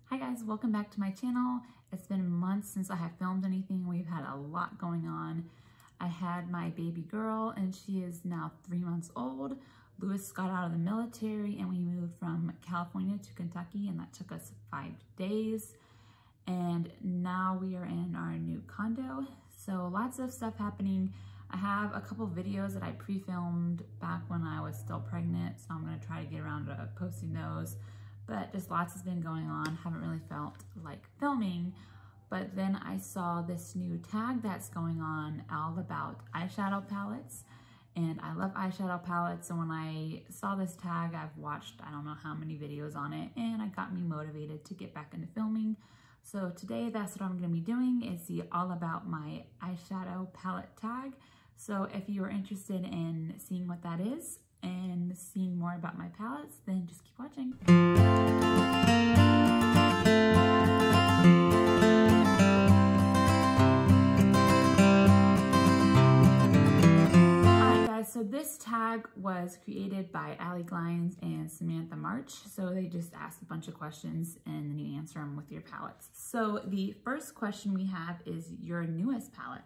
Hi guys, welcome back to my channel. It's been months since I have filmed anything. We've had a lot going on. I had my baby girl and she is now 3 months old. Lewis got out of the military and we moved from California to Kentucky, and that took us 5 days. And now we are in our new condo. So lots of stuff happening. I have a couple videos that I pre-filmed back when I was still pregnant, so I'm gonna try to get around to posting those. But just lots has been going on. Haven't really felt like filming. But then I saw this new tag that's going on all about eyeshadow palettes. And I love eyeshadow palettes. So when I saw this tag, I've watched I don't know how many videos on it, and it got me motivated to get back into filming. So today that's what I'm gonna be doing, is the all about my eyeshadow palette tag. So if you are interested in seeing what that is and seeing more about my palettes, then just keep watching. Alright guys, so this tag was created by Glines and March. So they just asked a bunch of questions and then you answer them with your palettes. So the first question we have is your newest palette.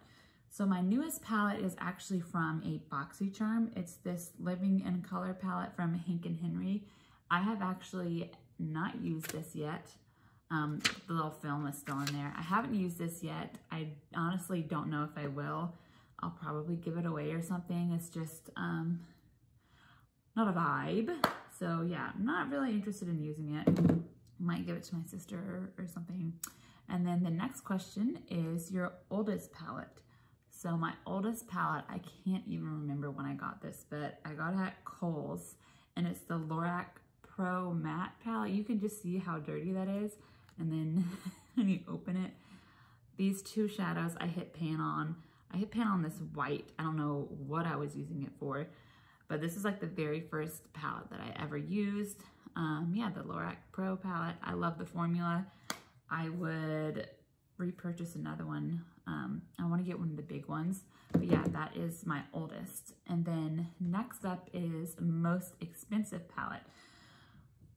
So my newest palette is actually from a BoxyCharm. It's this Living in Color palette from Hank & Henry. I have actually not used this yet. The little film is still in there. I haven't used this yet. I honestly don't know if I will. I'll probably give it away or something. It's just not a vibe. So yeah, I'm not really interested in using it. Might give it to my sister or something. And then the next question is your oldest palette. So my oldest palette, I can't even remember when I got this, but I got it at Kohl's, and it's the Lorac Pro Matte palette. You can just see how dirty that is. And then when you open it, these two shadows I hit pan on. I hit pan on this white. I don't know what I was using it for, but this is like the very first palette that I ever used. Yeah, the Lorac Pro palette. I love the formula. I would repurchase another one. I want to get one of the big ones, but yeah, that is my oldest. And then next up is most expensive palette,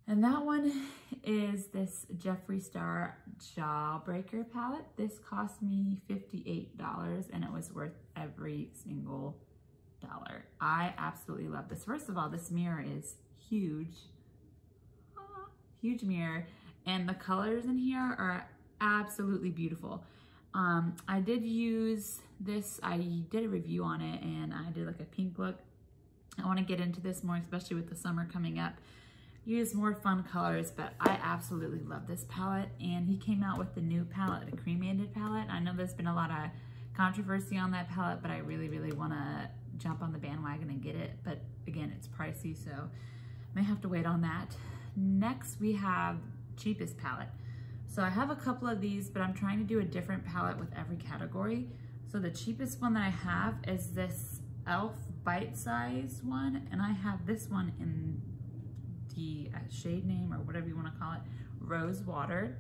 and that one is this Jeffree Star Jawbreaker palette. This cost me $58 and it was worth every single dollar. I absolutely love this. First of all, this mirror is huge. Huge mirror, and the colors in here are absolutely beautiful. I did use this, I did a review on it and I did like a pink look. I want to get into this more, especially with the summer coming up. Use more fun colors, but I absolutely love this palette. And he came out with the new palette, a cremated palette. I know there's been a lot of controversy on that palette, but I really, really want to jump on the bandwagon and get it. But again, it's pricey, so may have to wait on that. Next, we have cheapest palette. So I have a couple of these, but I'm trying to do a different palette with every category. So the cheapest one that I have is this e.l.f. bite-size one, and I have this one in the shade name, or whatever you want to call it, Rose Water.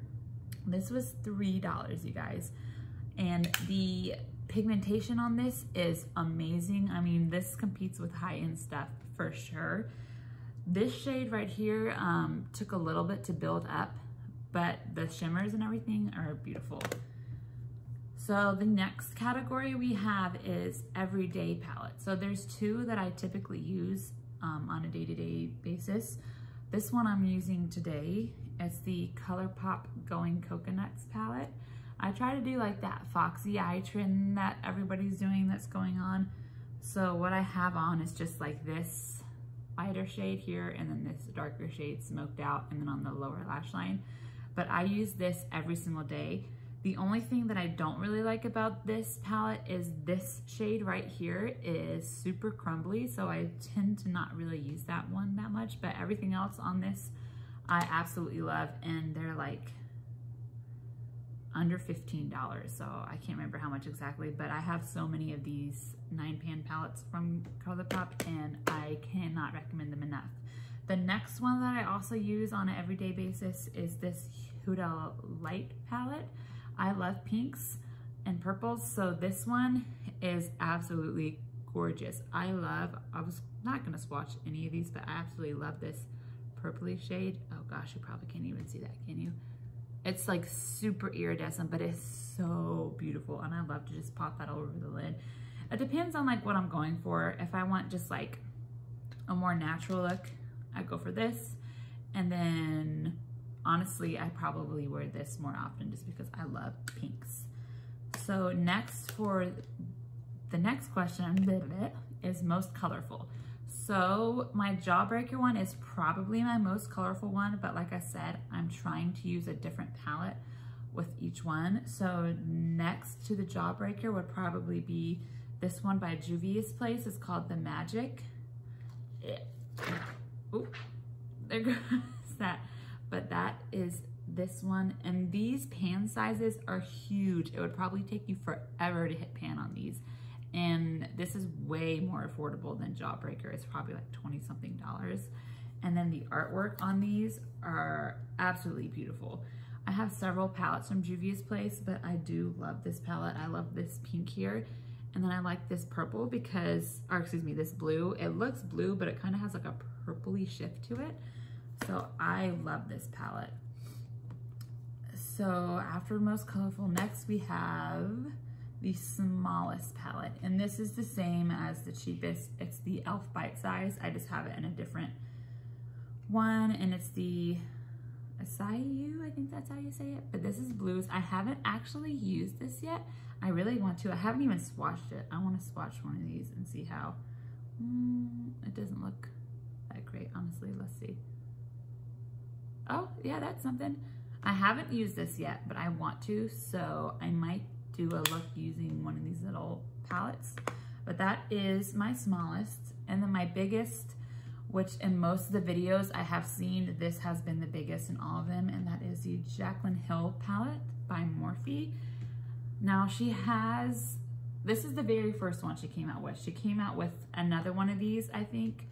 This was $3, you guys. And the pigmentation on this is amazing. I mean, this competes with high-end stuff for sure. This shade right here took a little bit to build up, but the shimmers and everything are beautiful. So the next category we have is everyday palette. So there's two that I typically use on a day-to-day basis. This one I'm using today, it's the Colourpop Going Coconuts palette. I try to do like that foxy eye trend that everybody's doing that's going on. So what I have on is just like this lighter shade here, and then this darker shade smoked out, and then on the lower lash line. But I use this every single day. The only thing that I don't really like about this palette is this shade right here is super crumbly, so I tend to not really use that one that much, but everything else on this I absolutely love, and they're like under $15, so I can't remember how much exactly, but I have so many of these 9-pan palettes from Colourpop and I cannot recommend them enough. The next one that I also use on an everyday basis is this Huda light palette. I love pinks and purples, so this one is absolutely gorgeous. I was not gonna swatch any of these, but I absolutely love this purpley shade. Oh gosh, you probably can't even see that, can you? It's like super iridescent, but it's so beautiful. And I love to just pop that all over the lid. It depends on like what I'm going for. If I want just like a more natural look, I go for this. And then honestly, I probably wear this more often just because I love pinks. So next, for the next question is most colorful. So my Jawbreaker one is probably my most colorful one, but like I said, I'm trying to use a different palette with each one. So next to the Jawbreaker would probably be this one by Juvia's Place. It's called The Magic. Oh, there goes that. But that is this one. And these pan sizes are huge. It would probably take you forever to hit pan on these. And this is way more affordable than Jawbreaker. It's probably like 20-something dollars. And then the artwork on these are absolutely beautiful. I have several palettes from Juvia's Place, but I do love this palette. I love this pink here. And then I like this purple because, or excuse me, this blue. It looks blue, but it kind of has like a purpley shift to it. So I love this palette. So after most colorful, next we have the smallest palette. And this is the same as the cheapest. It's the e.l.f. Bite Size. I just have it in a different one, and it's the Acai, I think that's how you say it. But this is blues. I haven't actually used this yet. I really want to. I haven't even swatched it. I want to swatch one of these and see how. It doesn't look that great, honestly. Let's see. Oh, yeah, that's something. I haven't used this yet, but I want to, so I might do a look using one of these little palettes. But that is my smallest. And then my biggest, which in most of the videos I have seen, this has been the biggest in all of them, and that is the Jaclyn Hill palette by Morphe. Now she has, this is the very first one she came out with. She came out with another one of these, I think,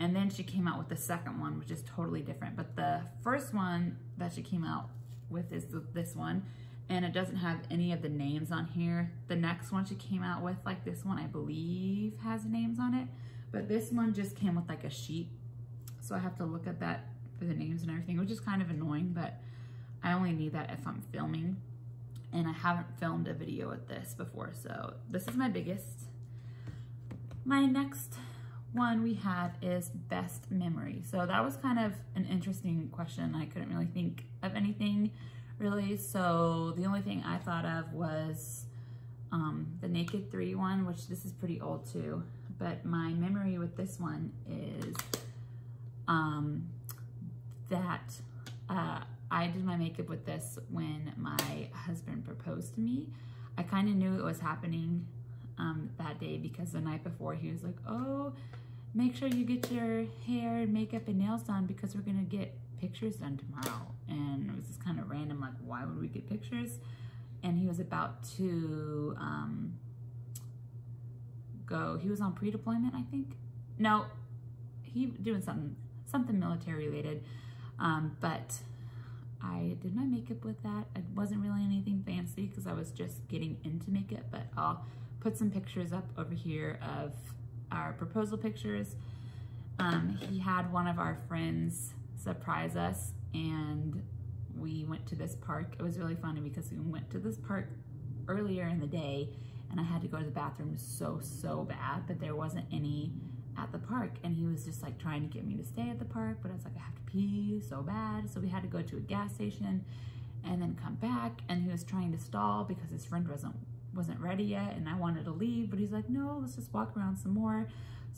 and then she came out with the second one, which is totally different. But the first one that she came out with is this one, and it doesn't have any of the names on here. The next one she came out with, like this one, I believe has names on it, but this one just came with like a sheet. So I have to look at that for the names and everything, which is kind of annoying, but I only need that if I'm filming. And I haven't filmed a video with this before, so this is my biggest. My next one we have is best memory. So that was kind of an interesting question. I couldn't really think of anything really. So the only thing I thought of was the Naked 3 one, which this is pretty old too. But my memory with this one is that I did my makeup with this when my husband proposed to me. I kind of knew it was happening that day because the night before he was like, oh, make sure you get your hair, makeup, and nails done because we're gonna get pictures done tomorrow. And it was just kind of random, like, why would we get pictures? And he was about to go, he was on pre-deployment, I think. No, he doing something military related. But I did my makeup with that. It wasn't really anything fancy because I was just getting into makeup, but I'll put some pictures up over here of our proposal pictures. He had one of our friends surprise us, and we went to this park. It was really funny because we went to this park earlier in the day, and I had to go to the bathroom so bad, but there wasn't any at the park, and he was just like trying to get me to stay at the park, but I was like, I have to pee so bad. So we had to go to a gas station and then come back, and he was trying to stall because his friend wasn't ready yet, and I wanted to leave, but he's like, no, let's just walk around some more.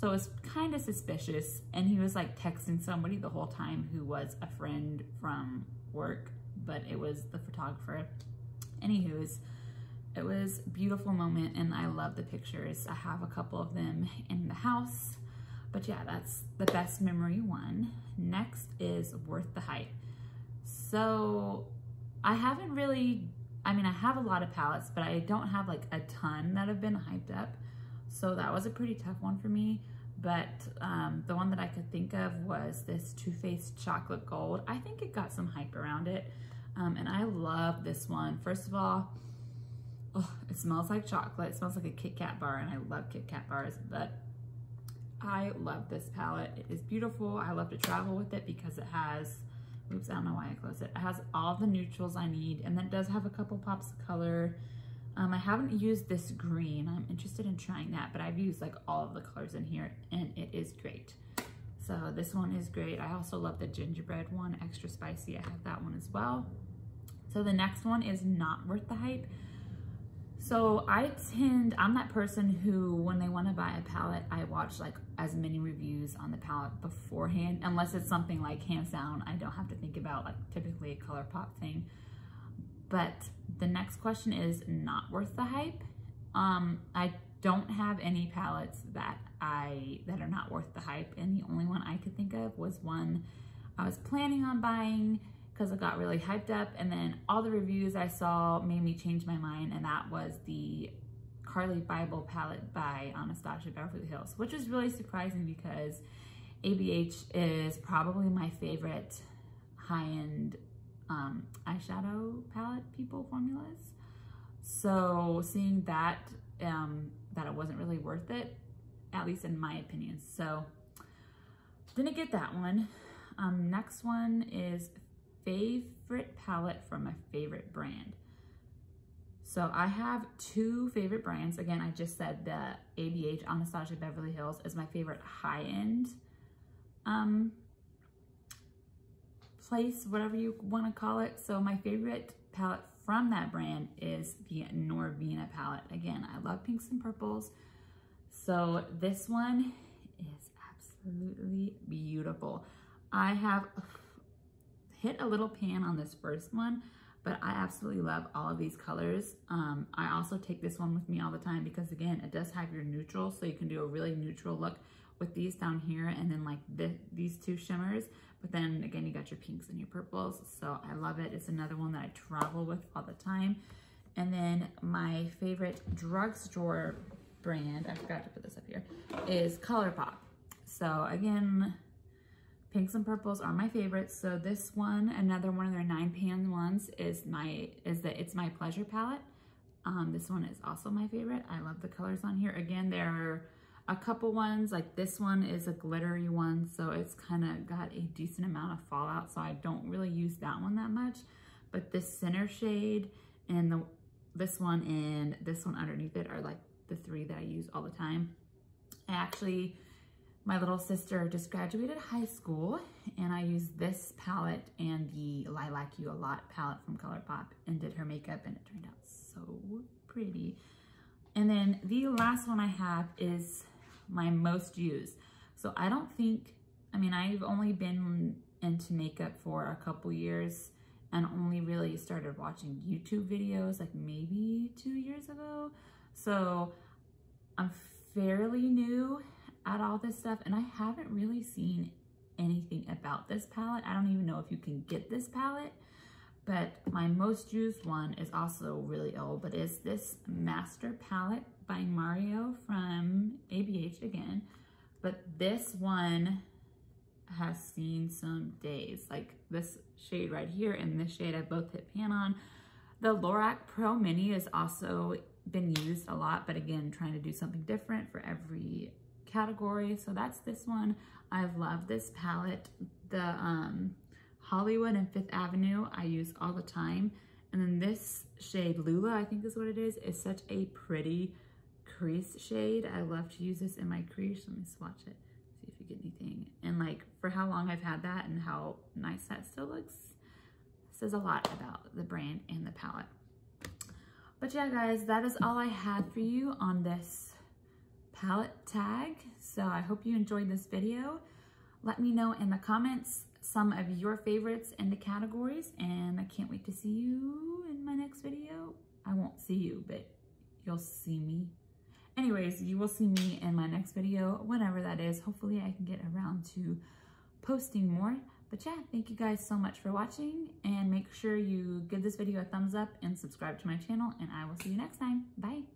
So it was kind of suspicious, and he was like texting somebody the whole time who was a friend from work, but it was the photographer. Anywho's, it was a beautiful moment, and I love the pictures. I have a couple of them in the house. But yeah, that's the best memory one. Next is worth the hype. So I haven't really, I mean, I have a lot of palettes, but I don't have like a ton that have been hyped up. So that was a pretty tough one for me. But the one that I could think of was this Too Faced Chocolate Gold. I think it got some hype around it. And I love this one. First of all, oh, it smells like chocolate. It smells like a Kit Kat bar, and I love Kit Kat bars, but I love this palette. It is beautiful. I love to travel with it because it has Oops, I don't know why I closed it. It has all the neutrals I need, and then it does have a couple pops of color. I haven't used this green. I'm interested in trying that, but I've used like all of the colors in here, and it is great. So this one is great. I also love the gingerbread one, extra spicy. I have that one as well. So the next one is Not Worth the Hype. So I'm that person who, when they want to buy a palette, I watch like as many reviews on the palette beforehand, unless it's something like hands down I don't have to think about, like typically a Colourpop thing. But the next question is Not Worth the Hype. I don't have any palettes that are not worth the hype, and the only one I could think of was one I was planning on buying because it got really hyped up, and then all the reviews I saw made me change my mind, and that was the Carly Bible palette by Anastasia Beverly Hills, which was really surprising because ABH is probably my favorite high-end eyeshadow palette formulas. So seeing that that it wasn't really worth it, at least in my opinion. So didn't get that one. Next one is favorite palette from a favorite brand. So I have two favorite brands. Again, I just said the ABH Anastasia Beverly Hills is my favorite high-end place, whatever you want to call it. So my favorite palette from that brand is the Norvina palette. Again, I love pinks and purples. So this one is absolutely beautiful. I have hit a little pan on this first one, but I absolutely love all of these colors. I also take this one with me all the time because, again, it does have your neutral, so you can do a really neutral look with these down here, and then like these two shimmers, but then again you got your pinks and your purples. So I love it. It's another one that I travel with all the time. And then my favorite drugstore brand, I forgot to put this up here, is Colourpop. So again, pinks and purples are my favorites. So this one, another one of their 9-pan ones, is the It's My Pleasure palette. This one is also my favorite. I love the colors on here. Again, there are a couple ones, like this one is a glittery one, so it's kind of got a decent amount of fallout, so I don't really use that one that much. But this center shade and this one and this one underneath it are like the three that I use all the time. Actually, my little sister just graduated high school, and I used this palette and the Lilac You A Lot palette from Colourpop and did her makeup, and it turned out so pretty. And then the last one I have is my most used. So I don't think, I mean, I've only been into makeup for a couple years and only really started watching YouTube videos like maybe 2 years ago. So I'm fairly new at all this stuff, and I haven't really seen anything about this palette. I don't even know if you can get this palette, but my most used one is also really old, but is this Master palette by Mario from ABH again. But this one has seen some days. Like this shade right here and this shade I both hit pan on. The Lorac Pro Mini has also been used a lot, but again, trying to do something different for every category. So that's this one. I've loved this palette. The Hollywood and Fifth Avenue I use all the time. And then this shade, Lula, I think is what it is such a pretty crease shade. I love to use this in my crease. Let me swatch it, see if you get anything. And like for how long I've had that and how nice that still looks, says a lot about the brand and the palette. But yeah, guys, that is all I had for you on this palette tag. So I hope you enjoyed this video. Let me know in the comments some of your favorites in the categories, and I can't wait to see you in my next video. I won't see you, but you'll see me. Anyways, you will see me in my next video, whenever that is. Hopefully I can get around to posting more. But yeah, thank you guys so much for watching, and make sure you give this video a thumbs up and subscribe to my channel, and I will see you next time. Bye.